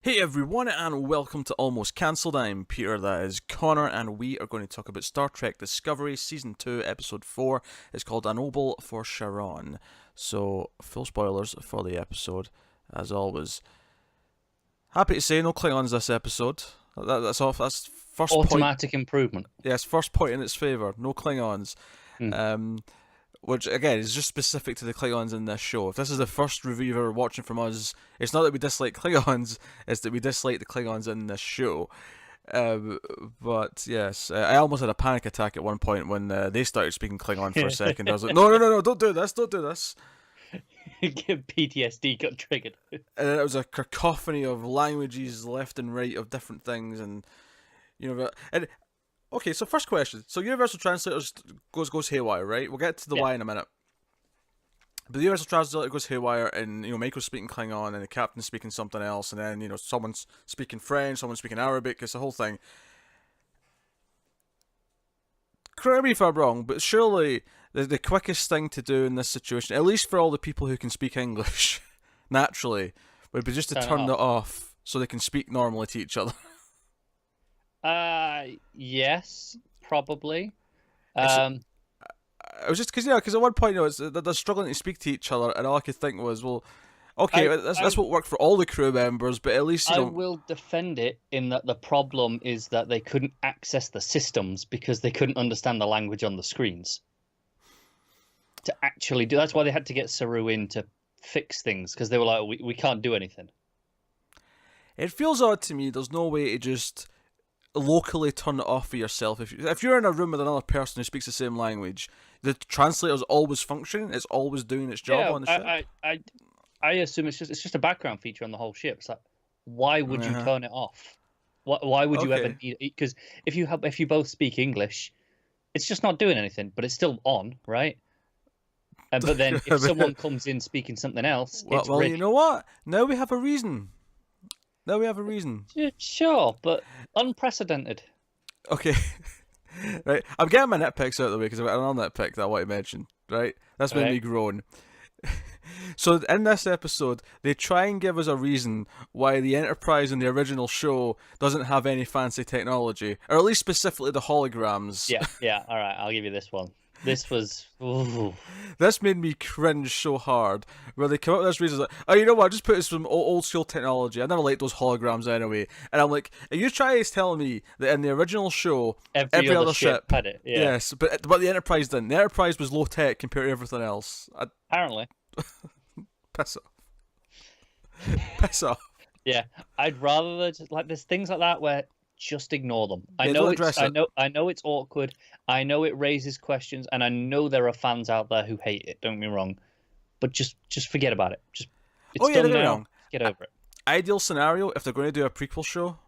Hey everyone, and welcome to Almost Cancelled. I'm Peter, that is Connor, and we are going to talk about Star Trek Discovery Season 2, Episode 4. It's called An Obol for Charon. So, full spoilers for the episode, as always. Happy to say, no Klingons this episode. That's first point. Automatic improvement. Yes, first point in its favour. No Klingons. Mm. Which, again, is just specific to the Klingons in this show. If this is the first review you're ever watching from us, it's not that we dislike Klingons, it's that we dislike the Klingons in this show. But, yes, I almost had a panic attack at one point when they started speaking Klingon for a second. I was like, no, don't do this. PTSD got triggered. And then it was a cacophony of languages left and right of different things, and, okay, so first question. So Universal Translators goes haywire, right? We'll get to the why in a minute. But the Universal Translator goes haywire, and Michael's speaking Klingon, and the captain's speaking something else, and then someone's speaking French, someone's speaking Arabic. It's the whole thing. Correct me if I'm wrong, but surely the quickest thing to do in this situation, at least for all the people who can speak English naturally, would be just to turn that off so they can speak normally to each other. Yes, probably. It was just because at one point, they're struggling to speak to each other, and all I could think was, well, okay, that's what worked for all the crew members, but at least I will defend it in that the problem is that they couldn't access the systems because they couldn't understand the language on the screens. To actually do that's why they had to get Saru in to fix things, because they were like, we can't do anything. It feels odd to me. There's no way to just locally turn it off for yourself. If you're in a room with another person who speaks the same language, the translator's always functioning. It's always doing its job on the ship. I assume it's just a background feature on the whole ship. It's like, why would you turn it off? Why would you ever need it? Because if you both speak English, it's just not doing anything, but it's still on, right? But then if someone comes in speaking something else, it's well, you know what? Now we have a reason. Sure, but unprecedented. Okay. Right. I'm getting my nitpicks out of the way because I've got another nitpick that I want to mention. Right? That's made me groan. So in this episode, they try and give us a reason why the Enterprise in the original show doesn't have any fancy technology, or at least specifically the holograms. Yeah. All right, I'll give you this one. This was... Ooh. This made me cringe so hard, where they come up with this reason like, oh, you know what, just put some old school technology. I never liked those holograms anyway. And I'm like, are you trying to tell me that in the original show, every other ship had it? Yeah. Yes, but the Enterprise didn't. The Enterprise was low tech compared to everything else. Apparently. Piss off. Yeah, I'd rather there's things like that where just ignore them. I know it's awkward. I know it raises questions, and I know there are fans out there who hate it. Don't get me wrong, but just forget about it. It's done now. Get over it. Ideal scenario if they're going to do a prequel show,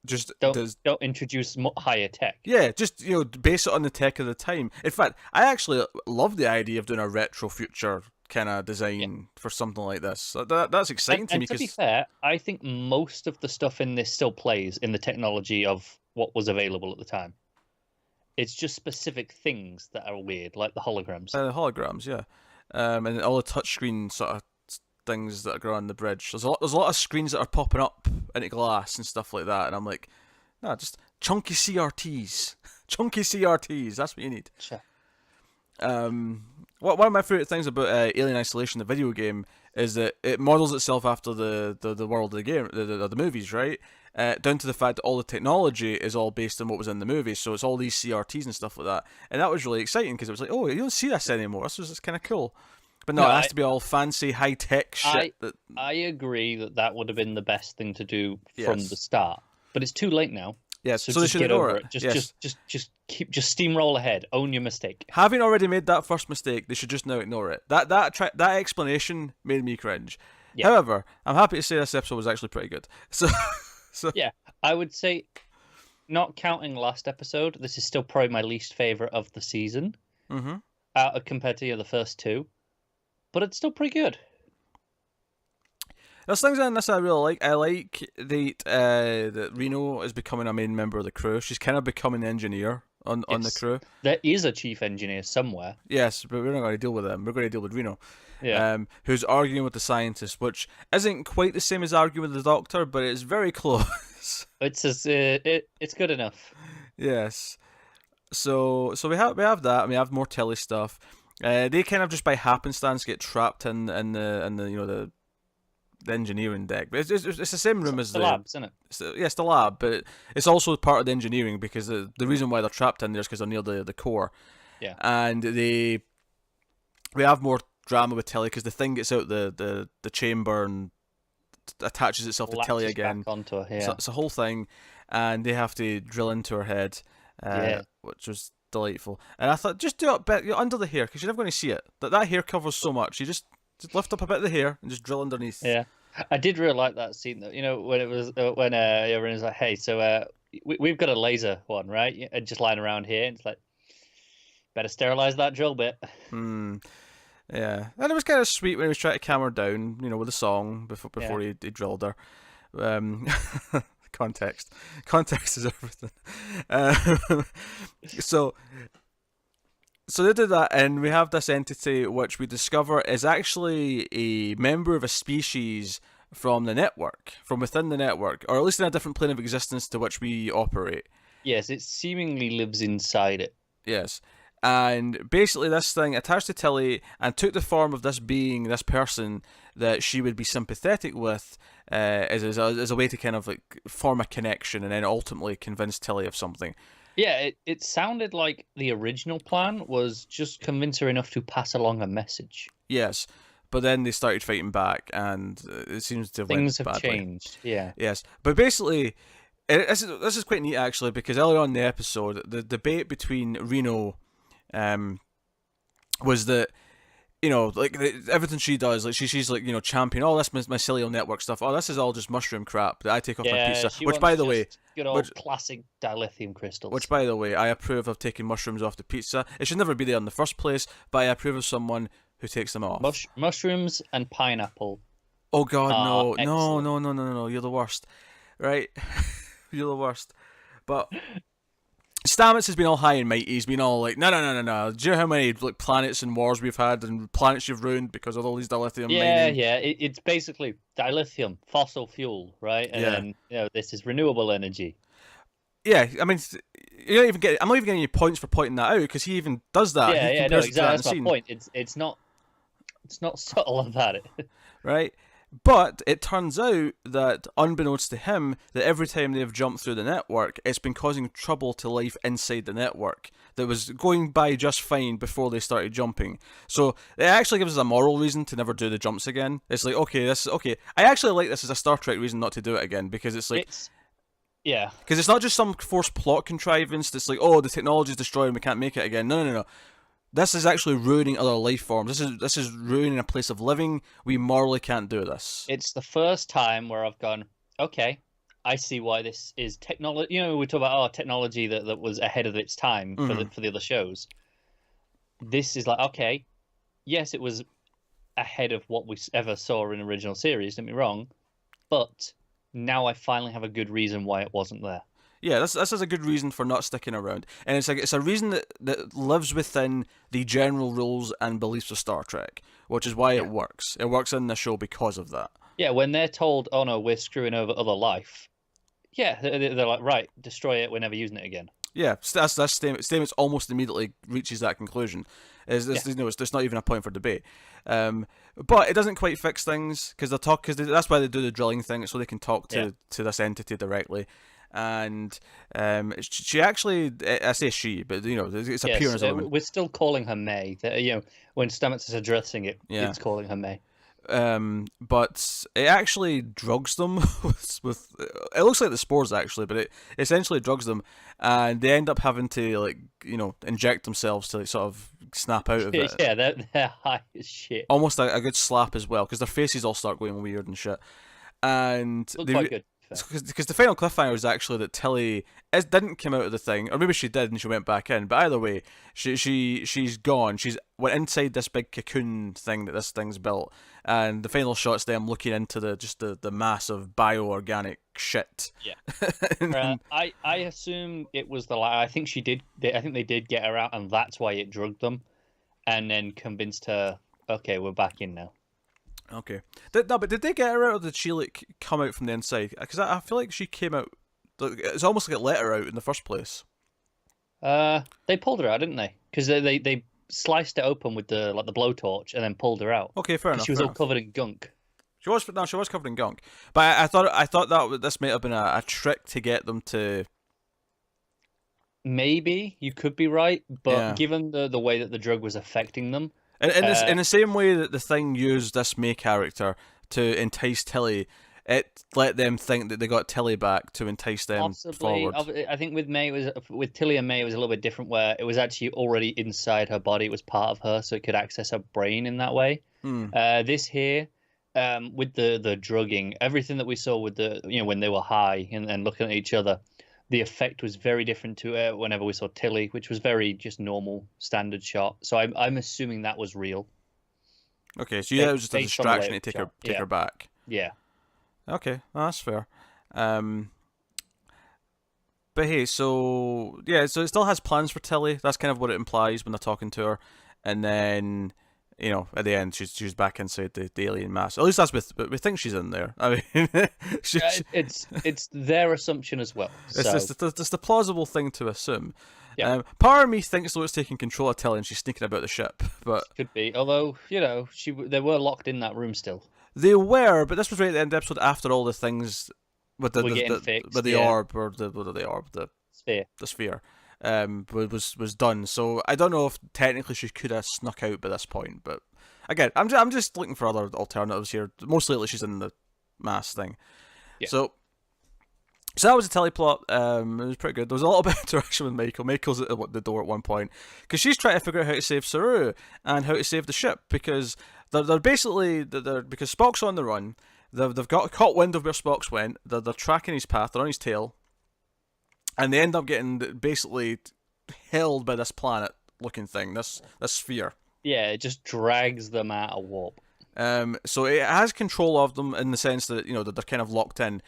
just don't introduce higher tech. Yeah, just base it on the tech of the time. In fact, I actually love the idea of doing a retro future kind of design for something like this. That's exciting to me. To be fair, I think most of the stuff in this still plays in the technology of what was available at the time. It's just specific things that are weird, like the holograms. The holograms, yeah, and all the touchscreen sort of things that are on the bridge. There's a lot of screens that are popping up into glass and stuff like that, and I'm like, nah, just chunky CRTs, That's what you need. Sure. One of my favorite things about Alien Isolation, the video game, is that it models itself after the world of the game, the movies, right? Down to the fact that all the technology is all based on what was in the movies, so it's all these CRTs and stuff like that, and that was really exciting because it was like, oh, you don't see this anymore. This is kind of cool. But no, it has to be all fancy, high tech shit. I agree that would have been the best thing to do from the start, but it's too late now. Yes, so they should get ignore over it. Just steamroll ahead. Own your mistake. Having already made that first mistake, they should just now ignore it. That explanation made me cringe. Yeah. However, I'm happy to say this episode was actually pretty good. So yeah, I would say, not counting last episode, this is still probably my least favorite of the season. Mm-hmm. Compared to the first two, but it's still pretty good. There's things in this I really like. I like that Reno is becoming a main member of the crew. She's kind of becoming an engineer on the crew. There is a chief engineer somewhere. Yes, but we're not going to deal with them. We're going to deal with Reno, Yeah. Who's arguing with the scientist, which isn't quite the same as arguing with the doctor, but it's very close. It's good enough. Yes. So we have that. We have more telly stuff. They kind of just by happenstance get trapped in the the engineering deck. But it's the same room as the lab, isn't it? It's the lab, but it's also part of the engineering because the reason why they're trapped in there is because they're near the core. Yeah. And we have more drama with Tilly because the thing gets out the chamber and attaches itself to Tilly again. Back onto her, yeah. So it's a whole thing, and they have to drill into her head, which was delightful. And I thought, just do it a bit under the hair because you're never going to see it. That hair covers so much. You just lift up a bit of the hair and just drill underneath. Yeah, I did really like that scene though. You know, when it was when everyone was like, "Hey, so we've got a laser one, right? And just lying around here." And it's like, better sterilize that drill bit. Yeah, and it was kind of sweet when he was trying to calm her down, with the song before he drilled her. Context is everything. So they did that, and we have this entity which we discover is actually a member of a species from the network, from within the network, or at least in a different plane of existence to which we operate. Yes, it seemingly lives inside it. Yes. And basically this thing attached to Tilly and took the form of this being, this person that she would be sympathetic with as a way to kind of like form a connection and then ultimately convince Tilly of something. Yeah, it sounded like the original plan was just convince her enough to pass along a message. Yes, but then they started fighting back and it seems to have Things have badly. changed, yeah. Yes, but basically, this is quite neat actually because earlier on in the episode, the debate between Reno was that everything she does, like she's like champion all this mycelial network stuff. Oh, this is all just mushroom crap that I take off my pizza. Which, by the way, good old classic dilithium crystals. Which, by the way, I approve of taking mushrooms off the pizza. It should never be there in the first place, but I approve of someone who takes them off. Mushrooms and pineapple. Oh God, no! You're the worst, right? You're the worst, but. Stamets has been all high and mighty. He's been all like, no. Do you know how many planets and wars we've had and planets you've ruined because of all these dilithium mining? Yeah. It's basically dilithium, fossil fuel, right? And then this is renewable energy. Yeah, I mean, I'm not even getting any points for pointing that out because he even does that. Yeah, no, exactly. That's my point. It's not subtle about it, right? But it turns out that, unbeknownst to him, that every time they've jumped through the network, it's been causing trouble to life inside the network that was going by just fine before they started jumping. So it actually gives us a moral reason to never do the jumps again. It's like, okay. I actually like this as a Star Trek reason not to do it again because it's like... Because it's not just some forced plot contrivance that's like, oh, the technology's destroyed and we can't make it again. No. This is actually ruining other life forms. This is ruining a place of living. We morally can't do this. It's the first time where I've gone, okay, I see why this is technology. We talk about technology that was ahead of its time for the other shows. This is like, okay, yes, it was ahead of what we ever saw in the original series. Don't get me wrong, but now I finally have a good reason why it wasn't there. Yeah, this is a good reason for not sticking around, and it's a reason that lives within the general rules and beliefs of Star Trek, which is why it works. It works in the show because of that. Yeah, when they're told, "Oh no, we're screwing over other life," they're like, "Right, destroy it. We're never using it again." Yeah, that statement almost immediately reaches that conclusion. It's not even a point for debate. But it doesn't quite fix things because that's why they do the drilling thing, so they can talk to this entity directly. And she actually, I say she, but it's appearance of a woman. We're still calling her May. When Stamets is addressing it, it's calling her May. But it actually drugs them with it looks like the spores actually, but it essentially drugs them, and they end up having to inject themselves to sort of snap out of it. Yeah, they're high as shit. Almost a good slap as well, because their faces all start going weird and shit. And look quite good. fair. Because the final cliffhanger was actually that Tilly didn't come out of the thing, or maybe she did and she went back in. But either way, she's gone. She's went inside this big cocoon thing that this thing's built, and the final shot's them looking into the mass of bioorganic shit. Yeah. I assume it was I think she did. I think they did get her out, and that's why it drugged them, and then convinced her. Okay, we're back in now. Okay. But did they get her out, or did she like come out from the inside? Because I feel like she came out. It's almost like it let her out in the first place. They pulled her out, didn't they? Because they sliced it open with the blowtorch and then pulled her out. Okay, fair enough. She was all covered in gunk. She was covered in gunk. But I thought that this might have been a trick to get them to. Maybe you could be right, but given the way that the drug was affecting them. In the same way that the thing used this May character to entice Tilly, it let them think that they got Tilly back to entice them forward. I think with Tilly and May, it was a little bit different, where it was actually already inside her body. It was part of her, so it could access her brain in that way. This here, with the drugging, everything that we saw with when they were high and looking at each other, the effect was very different to whenever we saw Tilly, which was very just normal, standard shot. So I'm assuming that was real. Okay, so it was just a distraction to take her back. Yeah. Okay, well, that's fair. But hey, so it still has plans for Tilly. That's kind of what it implies when they're talking to her, and then at the end she's back inside the alien mass. At least that's we think she's in there. I mean, it's their assumption as well. It's the plausible thing to assume. Yeah. Part of me thinks though it's taking control of Tilly and she's sneaking about the ship, but could be. Although they were locked in that room still. They were, but this was right at the end of the episode after all the things with the orb or the sphere was done. So I don't know if technically she could have snuck out by this point, but again, I'm just looking for other alternatives here. Most lately, she's in the mass thing. Yeah. So that was a teleplot. It was pretty good. There was a little bit of interaction with Michael. Michael's at the door at one point because she's trying to figure out how to save Saru and how to save the ship because they're basically because Spock's on the run. They've got caught wind of where Spock's went. They're tracking his path. They're on his tail, and they end up getting basically held by this planet-looking thing, this sphere. Yeah, it just drags them out of warp. So it has control of them in the sense that they're kind of locked in,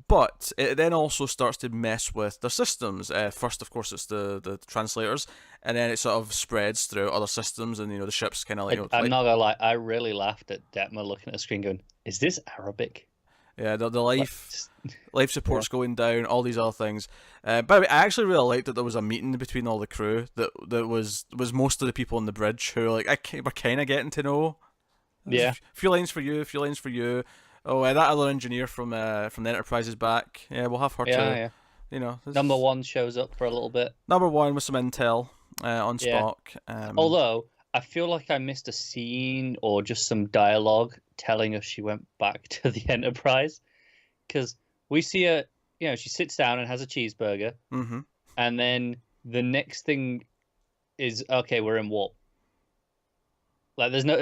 but it then also starts to mess with their systems. First, of course, it's the translators, and then it sort of spreads through other systems, and the ship's kind of like. I'm not gonna lie, I really laughed at Detmer looking at the screen, going, "Is this Arabic?" Yeah, the life support's going down, all these other things. By the way, I actually really liked that there was a meeting between all the crew that was most of the people on the bridge who we're kind of getting to know. Yeah, a few lines for you. Oh, that other engineer from the Enterprise is back. Yeah, we'll have her too. Yeah. Number one shows up for a little bit. Number one with some intel on Spock. Although I feel like I missed a scene or just some dialogue telling us she went back to the Enterprise, because we see her. She sits down and has a cheeseburger, and then the next thing is okay, we're in warp. Like there's no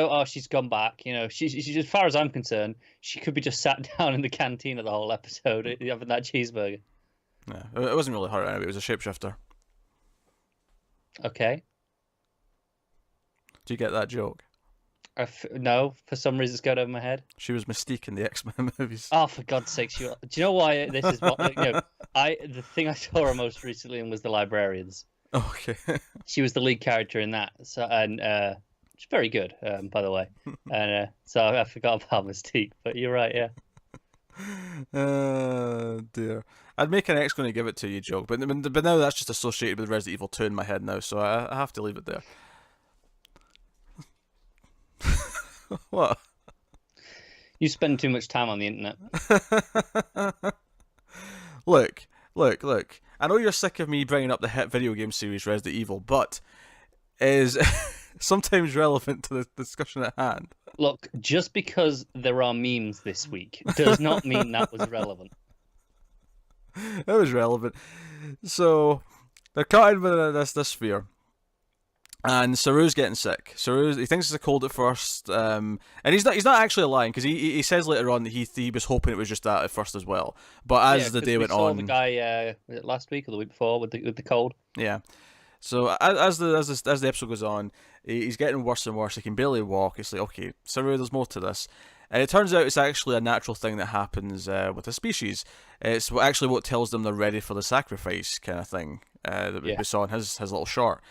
oh, she's gone back. She's as far as I'm concerned, she could be just sat down in the canteen of the whole episode having that cheeseburger. Yeah, it wasn't really her anyway. It was a shapeshifter. Okay. Do you get that joke? No, for some reason it's going over my head. She was Mystique in the X-Men movies. Oh, for God's sake! Do you know why this is what the thing I saw her most recently in was The Librarians. Okay. She was the lead character in that. So she's very good, by the way. And so I forgot about Mystique, but you're right, yeah. Dear. I'd make an X going to give it to you joke, but now that's just associated with Resident Evil 2 in my head now, so I have to leave it there. What? You spend too much time on the internet. Look. I know you're sick of me bringing up the hit video game series Resident Evil, but is sometimes relevant to the discussion at hand. Look, just because there are memes this week does not mean that was relevant. It was relevant. So they're caught in with this sphere, And Saru's getting sick. He thinks it's a cold at first, and he's not actually lying, because he says later on that he was hoping it was just that at first as well. But as the day went on, we saw the guy was it last week or the week before with the cold. Yeah. So as the episode goes on, he's getting worse and worse. He can barely walk. It's like, okay, Saru, there's more to this. And it turns out it's actually a natural thing that happens with a species. It's actually what tells them they're ready for the sacrifice, kind of thing, that we saw in his little short.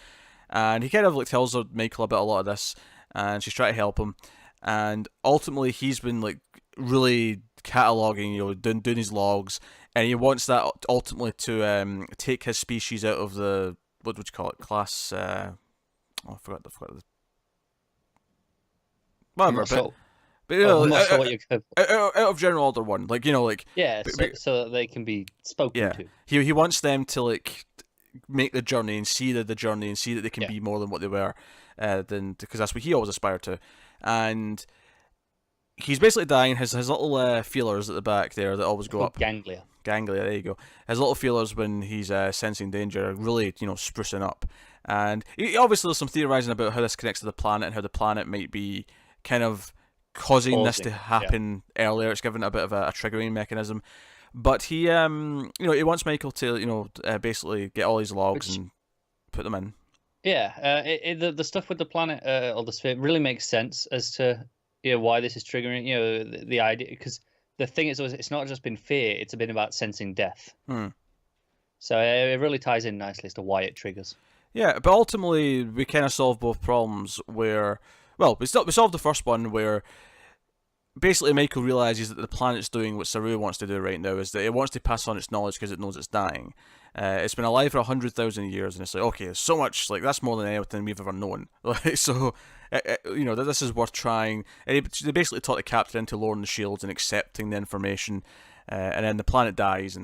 And he kind of like tells Michael about a lot of this, and she's trying to help him. And ultimately, he's been like really cataloging, doing his logs, and he wants that ultimately to take his species out of the, what would you call it, class? I forgot the whatever. But out of general order 1, like so that they can be spoken to. He wants them to like make the journey and see the journey and see that they can be more than what they were, because that's what he always aspired to. And he's basically dying. His little feelers at the back there that always go up. Ganglia, there you go. His little feelers when he's sensing danger are really, sprucing up. And obviously there's some theorizing about how this connects to the planet and how the planet might be kind of causing this to happen earlier. It's given a bit of a triggering mechanism. But he, he wants Michael to, basically get all his logs and put them in. Yeah, the stuff with the planet or the sphere really makes sense as to why this is triggering. The idea, because the thing is, it's not just been fear; it's been about sensing death. So it really ties in nicely as to why it triggers. Yeah, but ultimately we kind of solve both problems. Where, well, we solved the first one where basically Michael realizes that the planet's doing what Saru wants to do right now, is that it wants to pass on its knowledge because it knows it's dying. It's been alive for 100,000 years, and it's like, okay, there's so much, like, that's more than anything we've ever known. So, this is worth trying. And they basically taught the captain into lowering the shields and accepting the information, and then the planet dies,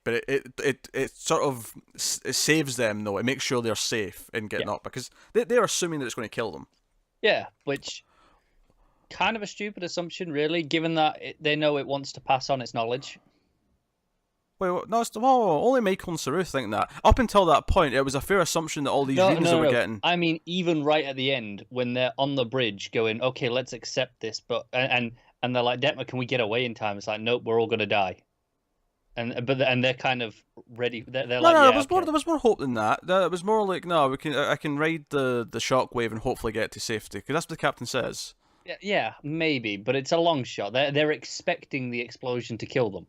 but it sort of it saves them, though. It makes sure they're safe in getting up, because they're assuming that it's going to kill them. Yeah, which kind of a stupid assumption, really, given that they know it wants to pass on its knowledge. Wait, no, only Michael and Saru think that. Up until that point, it was a fair assumption that all these readings that we're getting. I mean, even right at the end, when they're on the bridge going, okay, let's accept this, but and they're like, Detmer, can we get away in time? It's like, nope, we're all gonna die. And they're kind of ready. They're like, no, there was more hope than that. It was more like, no, I can ride the shockwave and hopefully get to safety, because that's what the captain says. Yeah, maybe, but it's a long shot. They're expecting the explosion to kill them.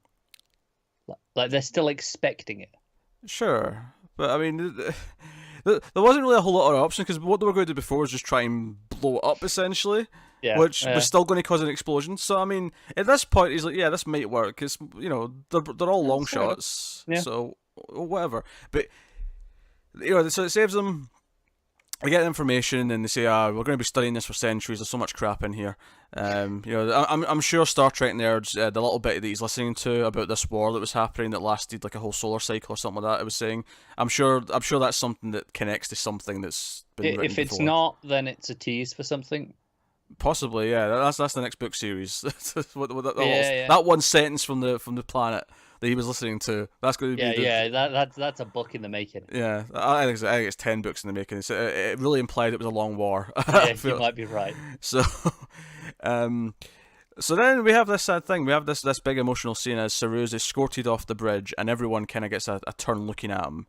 Like, they're still expecting it. Sure, but I mean, there wasn't really a whole lot of options, because what they were going to do before was just try and blow it up, essentially, which was still going to cause an explosion. So, I mean, at this point, he's like, yeah, this might work, because, they're all long shots, so whatever. But, so it saves them. They get information and they say, we're going to be studying this for centuries. There's so much crap in here. I'm sure Star Trek nerds, the little bit that he's listening to about this war that was happening that lasted like a whole solar cycle or something like that, it was saying, I'm sure that's something that connects to something that's been written If it's before. not, then it's a tease for something. Possibly, yeah. That's the next book series. That one sentence from the planet that he was listening to. That's going to be that's a book in the making. Yeah, I think it's 10 books in the making. It really implied it was a long war. Yeah, you might be right. So, so then we have this sad thing. We have this big emotional scene as Saru's escorted off the bridge, and everyone kind of gets a turn looking at him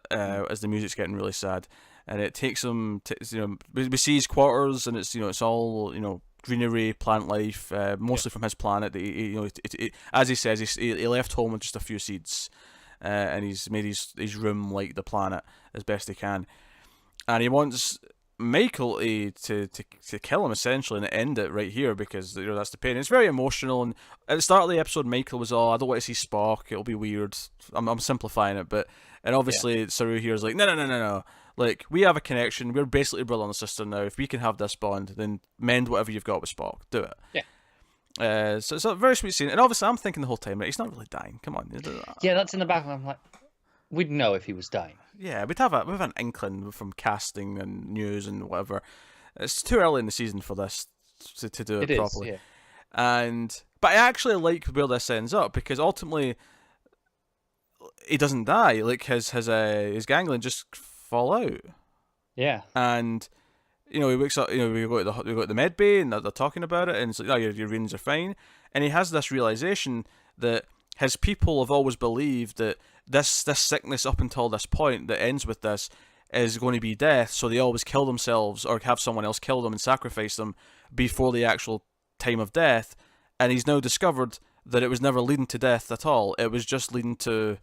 as the music's getting really sad. And it takes him to, we see his quarters, and it's all, greenery, plant life, mostly from his planet. As he says, he left home with just a few seeds, and he's made his room like the planet as best he can. And he wants Michael to kill him, essentially, and end it right here, because that's the pain. It's very emotional, and at the start of the episode, Michael was all, I don't want to see Spock, it'll be weird. I'm simplifying it, and obviously Saru here is like, no. Like, we have a connection. We're basically brother and sister now. If we can have this bond, then mend whatever you've got with Spock. Do it. Yeah. So it's a very sweet scene. And obviously, I'm thinking the whole time, he's not really dying. Come on. Yeah, that's in the back. I'm like, we'd know if he was dying. Yeah, we'd have an inkling from casting and news and whatever. It's too early in the season for this to do it properly. Yeah. But I actually like where this ends up, because ultimately, he doesn't die. Like, his ganglion just fall out. Yeah. And he wakes up. We go to the med bay, and they're talking about it, and it's like, oh, your readings are fine. And he has this realization that his people have always believed that this sickness up until this point that ends with this is going to be death. So they always kill themselves or have someone else kill them and sacrifice them before the actual time of death. And he's now discovered that it was never leading to death at all. It was just leading to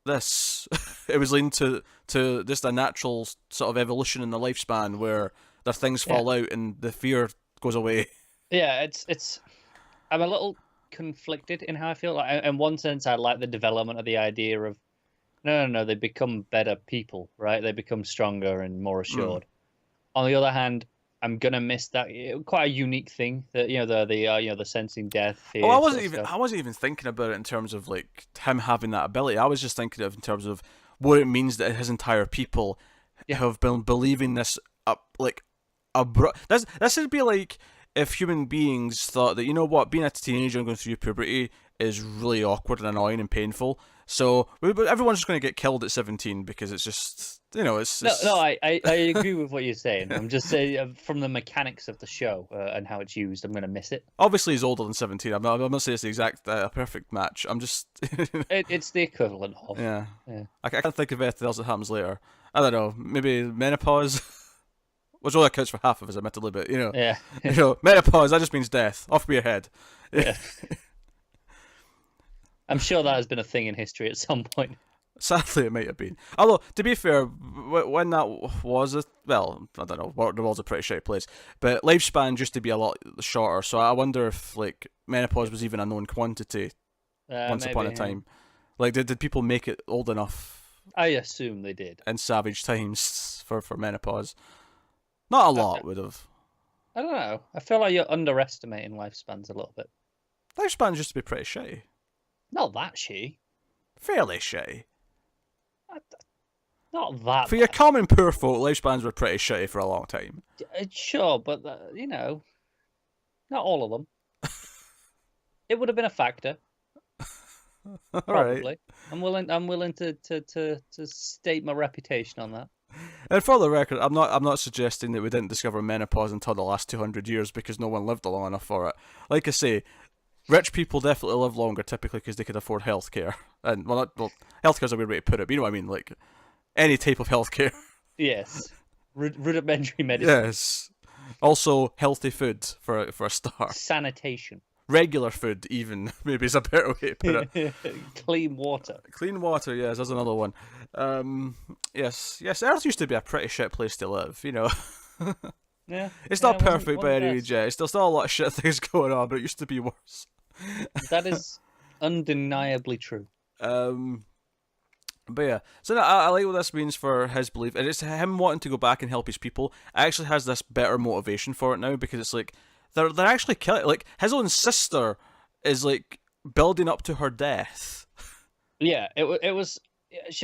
this. It was leading to just a natural sort of evolution in the lifespan where their things fall out and the fear goes away. Yeah, it's. I'm a little conflicted in how I feel. Like, in one sense, I like the development of the idea of no, they become better people, right? They become stronger and more assured. On the other hand, I'm gonna miss that quite a unique thing that the sensing death. Fear, I wasn't even thinking about it in terms of like him having that ability. I was just thinking of in terms of what it means that his entire people have been believing this this would be like if human beings thought that, you know what, being a teenager and going through puberty is really awkward and annoying and painful, so everyone's just going to get killed at 17 because it's just, it's... No, I agree with what you're saying. I'm just saying from the mechanics of the show and how it's used, I'm going to miss it. Obviously, he's older than 17. I'm not saying it's the exact perfect match. I'm just... it's the equivalent of... Yeah. I can't think of anything else that happens later. I don't know, maybe menopause... Which only accounts for half of us, admittedly, but, Yeah. Menopause, that just means death. Off with your head. Yeah. I'm sure that has been a thing in history at some point. Sadly, it might have been. Although, to be fair, when that was I don't know, the world's a pretty shitty place, but lifespan used to be a lot shorter, so I wonder if, like, menopause was even a known quantity once upon a time. Like, did people make it old enough? I assume they did. In savage times for menopause. Not a lot would have. I don't know. I feel like you're underestimating lifespans a little bit. Lifespans used to be pretty shitty. Not that shitty. Fairly shitty. Not that For your common poor folk, lifespans were pretty shitty for a long time. Sure, but, not all of them. It would have been a factor. Probably. Right. I'm willing to state my reputation on that. And for the record, I'm not suggesting that we didn't discover menopause until the last 200 years because no one lived long enough for it. Like I say, rich people definitely live longer typically because they could afford healthcare. And healthcare's a weird way to put it, but you know what I mean, like any type of healthcare. Yes, rudimentary medicine. Yes. Also, healthy food for a start. Sanitation. Regular food, even, maybe is a better way to put it. Clean water. Clean water, yes, that's another one. Yes, Earth used to be a pretty shit place to live, Yeah. It's not perfect by any means, There's still a lot of shit things going on, but it used to be worse. That is undeniably true. But yeah, so I like what this means for his belief, and it's him wanting to go back and help his people. Actually has this better motivation for it now because it's like they're actually killing. Like his own sister is like building up to her death. Yeah, it was.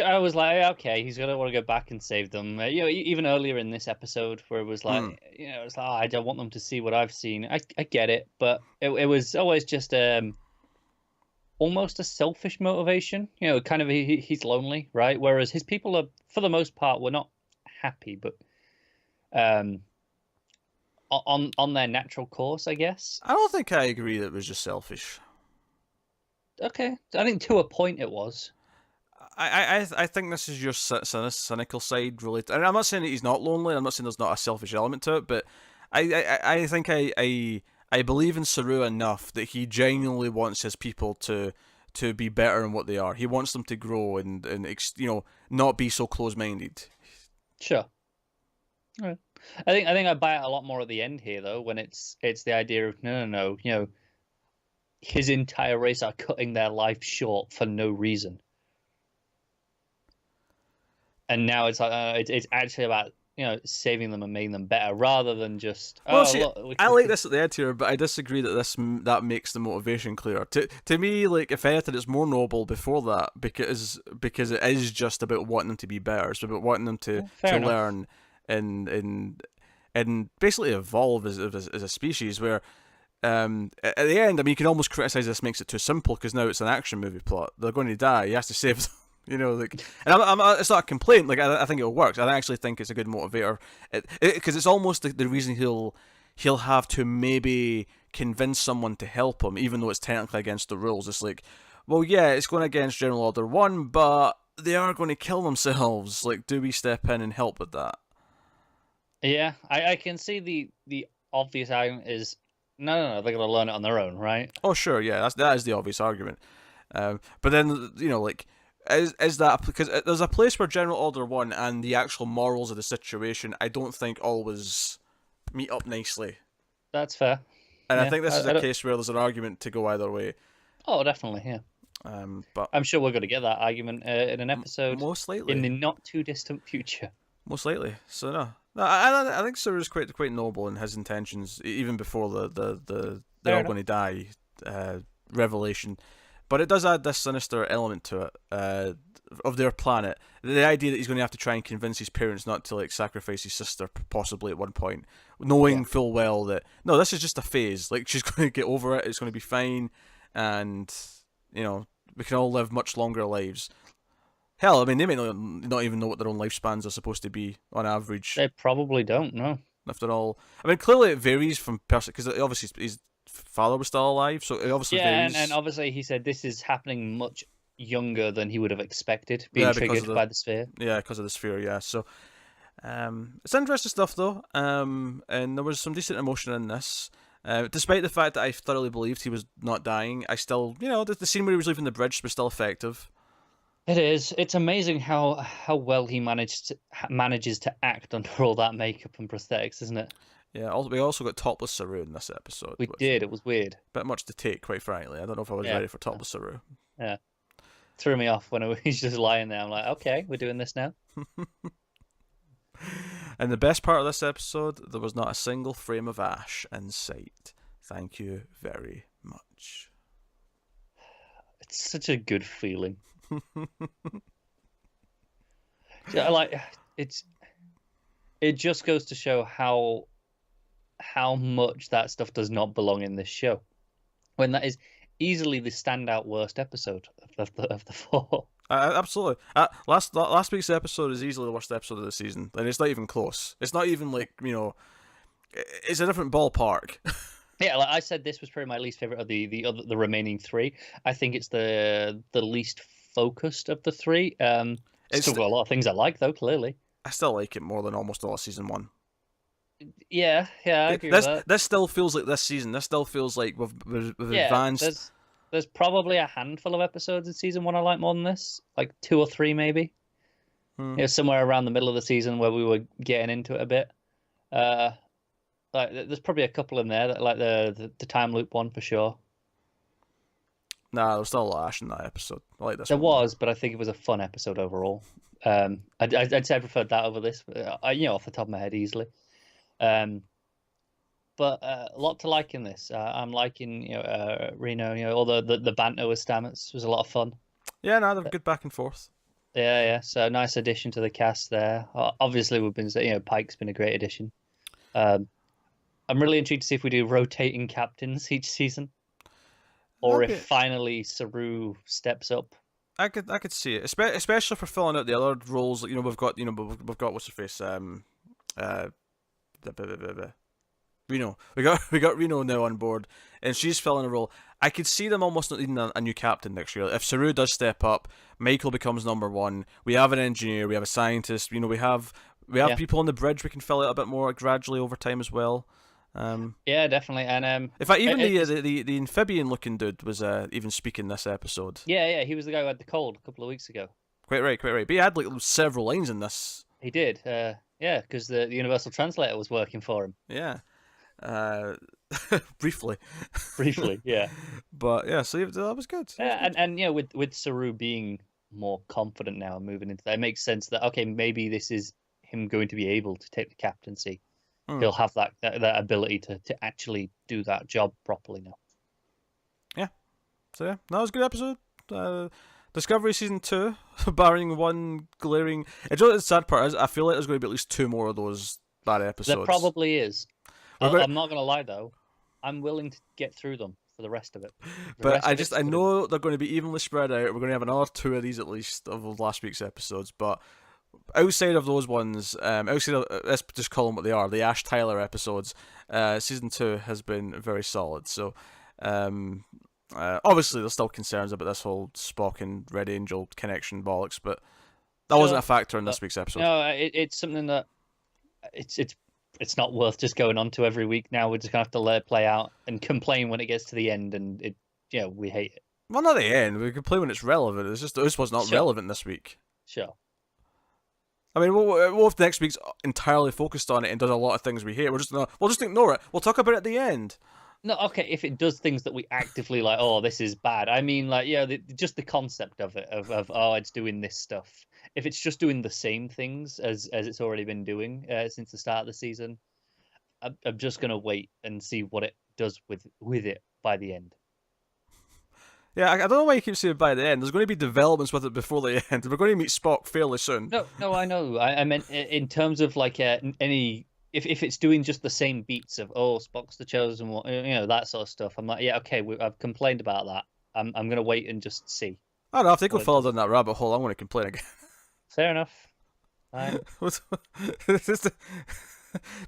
I was like, okay, he's gonna want to go back and save them. Even earlier in this episode, where it was like, it's like, I don't want them to see what I've seen. I get it, but it was always just almost a selfish motivation. Kind of he's lonely, right? Whereas his people are, for the most part, were not happy, but on their natural course, I guess. I don't think I agree that it was just selfish. Okay, I think to a point it was. I think this is your cynical side related, and I'm not saying that he's not lonely. I'm not saying there's not a selfish element to it, but I think I believe in Saru enough that he genuinely wants his people to be better than what they are. He wants them to grow and not be so close-minded. Sure. All right. I think I buy it a lot more at the end here though, when it's the idea of no, his entire race are cutting their life short for no reason. And now it's like it's actually about saving them and making them better rather than just. I like this at the end here, but I disagree that that makes the motivation clearer. To me, like if anything, it's more noble before that because it is just about wanting them to be better. It's about wanting them to learn and basically evolve as a species. Where at the end, I mean, you can almost criticize this makes it too simple because now it's an action movie plot. They're going to die. He has to save them. You know, like, and it's not a complaint. Like, I think it'll work. I actually think it's a good motivator. Because it's almost the reason he'll have to maybe convince someone to help him, even though it's technically against the rules. It's like, well, yeah, it's going against General Order 1, but they are going to kill themselves. Like, do we step in and help with that? Yeah, I can see the obvious argument is, no, they're going to learn it on their own, right? Oh, sure, yeah, that is the obvious argument. But then, you know, like, is that because there's a place where General Order 1 and the actual morals of the situation, I don't think always meet up nicely. That's fair. And I think this is a case where there's an argument to go either way. Oh, definitely, yeah. But I'm sure we're going to get that argument in an episode most likely in the not too distant future. Most likely. So no, I think Saru's quite noble in his intentions, even before the they're all going to die revelation. But it does add this sinister element to it of their planet. The idea that he's going to have to try and convince his parents not to like sacrifice his sister, possibly at one point, knowing full well that no, this is just a phase. Like she's going to get over it. It's going to be fine, and you know we can all live much longer lives. Hell, I mean, they may not even know what their own lifespans are supposed to be on average. They probably don't know. After all, I mean, clearly it varies from person because obviously his father was still alive, so it obviously varies. And obviously he said this is happening much younger than he would have expected, being triggered by the sphere. Yeah, because of the sphere. Yeah, so it's interesting stuff though, and there was some decent emotion in this. Despite the fact that I thoroughly believed he was not dying, I still, you know, the scene where he was leaving the bridge was still effective. It is. It's amazing how well he manages to act under all that makeup and prosthetics, isn't it? Yeah. We also got topless Saru in this episode. We did. It was weird. Bit much to take, quite frankly. I don't know if I was ready for topless Saru. Yeah. Threw me off when he's just lying there. I'm like, okay, we're doing this now. And the best part of this episode, there was not a single frame of Ash in sight. Thank you very much. It's such a good feeling. Like it just goes to show how much that stuff does not belong in this show, when that is easily the standout worst episode of the four. Absolutely. Last week's episode is easily the worst episode of the season, and it's not even close. It's not even like, you know, it's a different ballpark. Yeah, like I said, this was probably my least favorite of the remaining three. I think it's the least focused of the three. It's still got a lot of things I like, though. Clearly, I still like it more than almost all of season one. Yeah, I agree with that. This still feels like this season. This still feels like we've advanced. There's probably a handful of episodes in season one I like more than this, like 2 or 3 maybe. You know, somewhere around the middle of the season where we were getting into it a bit. Like there's probably a couple in there that like the time loop one for sure. Nah, there was still a lot of Ash in that episode. I like this. There was, but I think it was a fun episode overall. I'd say I preferred that over this. You know, off the top of my head, easily. But a lot to like in this. I'm liking, Reno. You know, all the banter with Stamets was a lot of fun. Yeah, no, they're good back and forth. Yeah. So nice addition to the cast there. Obviously, we've been, Pike's been a great addition. I'm really intrigued to see if we do rotating captains each season, or if finally Saru steps up. I could see it, especially for filling out the other roles. You know, we've got what's her face, Reno. We got Reno now on board, and she's filling a role. I could see them almost not needing a new captain next year. If Saru does step up, Michael becomes number one. We have an engineer, we have a scientist. You know, we have people on the bridge. We can fill out a bit more gradually over time as well. Yeah, definitely. And in fact, even the amphibian looking dude was even speaking this episode. Yeah, he was the guy who had the cold a couple of weeks ago. Quite right. But he had like several lines in this. He did. Yeah, because the universal translator was working for him. Yeah. Briefly, yeah. But yeah, so that was good. And with Saru being more confident now and moving into that, it makes sense that okay, maybe this is him going to be able to take the captaincy. He'll have that ability to actually do that job properly now. Yeah. So yeah, that was a good episode. Discovery season 2, barring one glaring. You know what the sad part is? I feel like there's going to be at least 2 more of those bad episodes. There probably is. I'm not going to lie though. I'm willing to get through them for the rest of it. But I know they're going to be evenly spread out. We're going to have another 2 of these at least of last week's episodes. But outside of those ones, outside of, let's just call them what they are, the Ash Tyler episodes, season 2 has been very solid. So, obviously there's still concerns about this whole Spock and Red Angel connection bollocks, but that wasn't a factor in this week's episode. No, it's something that it's not worth just going on to every week now. We're just gonna have to let it play out and complain when it gets to the end, and we hate it. Well, not the end. We complain when it's relevant. It's just this was not relevant this week. Sure. I mean, what if next week's entirely focused on it and does a lot of things we hate? We'll just ignore it. We'll talk about it at the end. No, okay. If it does things that we actively like, oh, this is bad. I mean, like, just the concept of it, of oh, it's doing this stuff. If it's just doing the same things as it's already been doing since the start of the season, I'm just gonna wait and see what it does with it by the end. Yeah, I don't know why you keep saying by the end. There's going to be developments with it before the end. We're going to meet Spock fairly soon. No, I know. I meant in terms of like any. If it's doing just the same beats of Spock's the chosen one, that sort of stuff, I'm like, yeah, okay, I've complained about that. I'm gonna wait and just see. I don't know, if they go further down that rabbit hole, I'm going to complain again. Fair enough. Just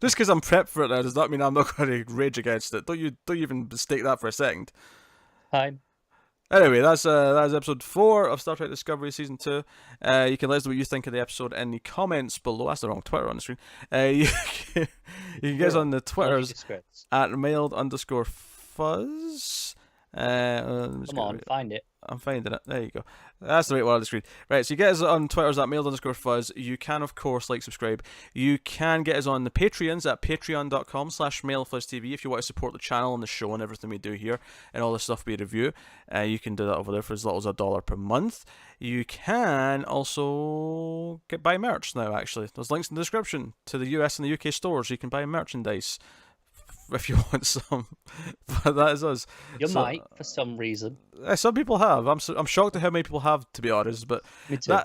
because I'm prepped for it now does not mean I'm not going to rage against it. Don't you even mistake that for a second. Fine. Anyway, that's episode 4 of Star Trek Discovery Season 2. You can let us know what you think of the episode in the comments below. That's the wrong Twitter on the screen. You can get us on the Twitters at mailed_fuzz. Come on, find it. I'm finding it. There you go. That's the right one on the screen. Right, so you get us on Twitters at mailed_fuzz. You can, of course, subscribe. You can get us on the Patreons at patreon.com/mailfuzztv if you want to support the channel and the show and everything we do here and all the stuff we review. You can do that over there for as little as $1 per month. You can also buy merch now, actually. There's links in the description to the US and the UK stores. You can buy merchandise if you want some. But that is us. You might, for some reason. Some people have. I'm shocked at how many people have, to be honest. But me too.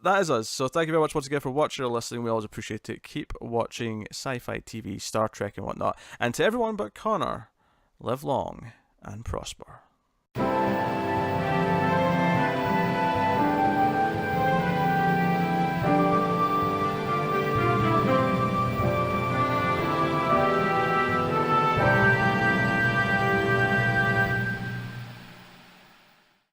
That is us. So thank you very much once again for watching or listening. We always appreciate it. Keep watching sci-fi TV, Star Trek and whatnot. And to everyone but Connor, live long and prosper.